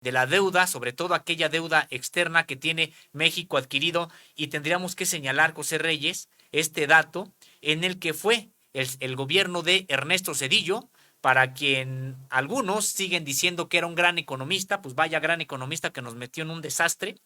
de la deuda, sobre todo aquella deuda externa que tiene México adquirido, y tendríamos que señalar, José Reyes, este dato en el que fue el gobierno de Ernesto Zedillo, para quien algunos siguen diciendo que era un gran economista, pues vaya gran economista que nos metió en un desastre.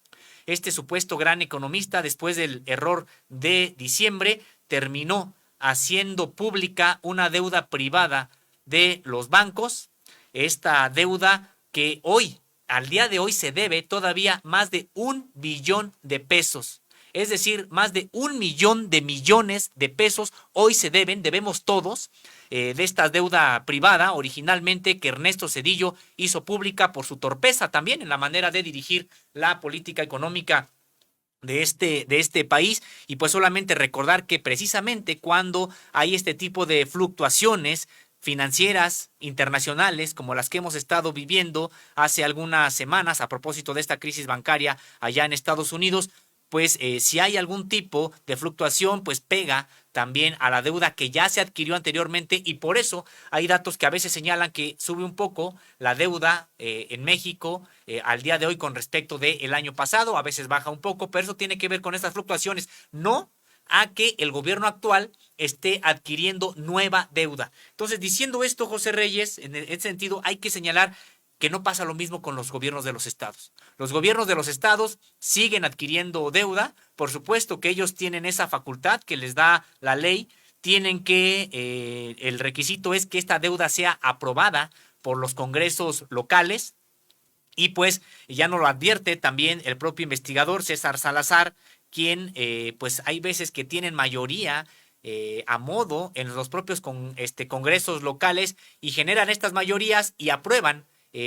Este supuesto gran economista, después del error de diciembre, terminó haciendo pública una deuda privada de los bancos, esta deuda que hoy, al día de hoy, se debe todavía más de 1 billón de pesos. Es decir, más de 1 millón de millones de pesos hoy debemos todos, de esta deuda privada originalmente que Ernesto Zedillo hizo pública por su torpeza también en la manera de dirigir la política económica de este país. Y pues solamente recordar que precisamente cuando hay este tipo de fluctuaciones financieras internacionales como las que hemos estado viviendo hace algunas semanas a propósito de esta crisis bancaria allá en Estados Unidos, pues si hay algún tipo de fluctuación, pues pega también a la deuda que ya se adquirió anteriormente, y por eso hay datos que a veces señalan que sube un poco la deuda en México al día de hoy con respecto del año pasado, a veces baja un poco, pero eso tiene que ver con estas fluctuaciones, no a que el gobierno actual esté adquiriendo nueva deuda. Entonces, diciendo esto, José Reyes, en ese sentido hay que señalar que no pasa lo mismo con los gobiernos de los estados. Los gobiernos de los estados siguen adquiriendo deuda, por supuesto que ellos tienen esa facultad que les da la ley, tienen que, el requisito es que esta deuda sea aprobada por los congresos locales, y pues ya nos lo advierte también el propio investigador César Salazar, quien pues hay veces que tienen mayoría a modo en los propios congresos locales y generan estas mayorías y aprueban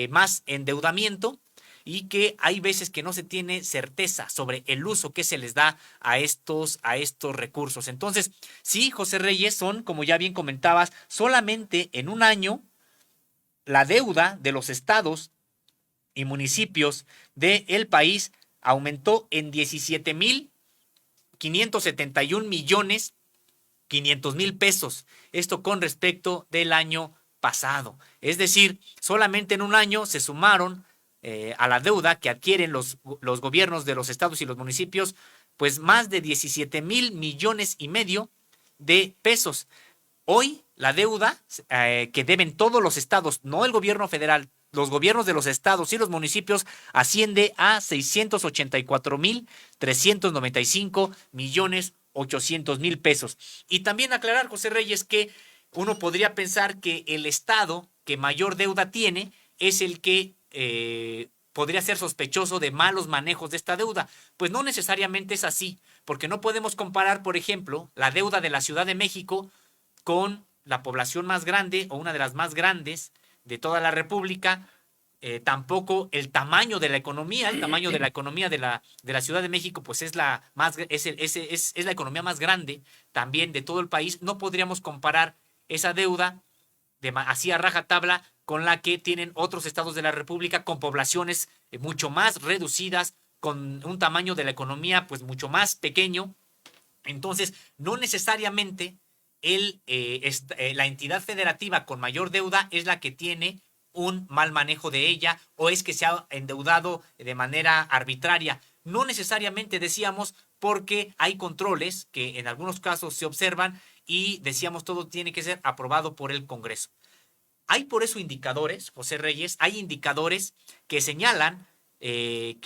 más endeudamiento, y que hay veces que no se tiene certeza sobre el uso que se les da a estos recursos. Entonces, sí, José Reyes, son, como ya bien comentabas, solamente en un año la deuda de los estados y municipios del país aumentó en 17,571,500,000 pesos. Esto con respecto del año pasado. Es decir, solamente en un año se sumaron a la deuda que adquieren los gobiernos de los estados y los municipios, pues más de 17,5 millones de pesos. Hoy la deuda que deben todos los estados, no el gobierno federal, los gobiernos de los estados y los municipios, asciende a 684,395,800,000 pesos. Y también aclarar, José Reyes, que uno podría pensar que el estado que mayor deuda tiene es el que podría ser sospechoso de malos manejos de esta deuda. Pues no necesariamente es así, porque no podemos comparar, por ejemplo, la deuda de la Ciudad de México con la población más grande o una de las más grandes de toda la República. Tampoco el tamaño de la economía, de la Ciudad de México, pues es la más, es la economía más grande también de todo el país. No podríamos comparar esa deuda así a rajatabla con la que tienen otros estados de la República, con poblaciones mucho más reducidas, con un tamaño de la economía pues mucho más pequeño. Entonces, no necesariamente la entidad federativa con mayor deuda es la que tiene un mal manejo de ella o es que se ha endeudado de manera arbitraria. No necesariamente, decíamos, porque hay controles que en algunos casos se observan y decíamos todo tiene que ser aprobado por el Congreso. Hay por eso indicadores, José Reyes, hay indicadores que señalan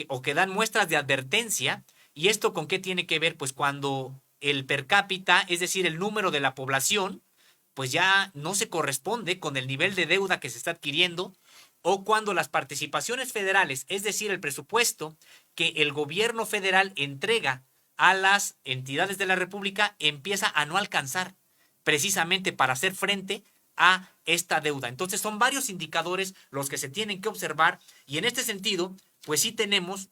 o que dan muestras de advertencia. ¿Y esto con qué tiene que ver? Pues cuando el per cápita, es decir, el número de la población, pues ya no se corresponde con el nivel de deuda que se está adquiriendo, o cuando las participaciones federales, es decir, el presupuesto que el gobierno federal entrega a las entidades de la República, empieza a no alcanzar precisamente para hacer frente a esta deuda. Entonces son varios indicadores los que se tienen que observar, y en este sentido, pues sí tenemos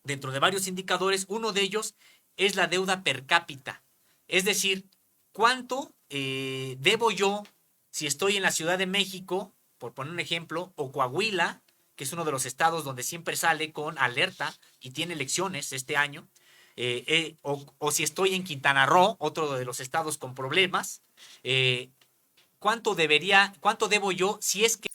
dentro de varios indicadores, uno de ellos es la deuda per cápita. Es decir, ¿cuánto debo yo si estoy en la Ciudad de México, por poner un ejemplo, o Coahuila, que es uno de los estados donde siempre sale con alerta y tiene elecciones este año, o si estoy en Quintana Roo, otro de los estados con problemas, cuánto debo yo si es que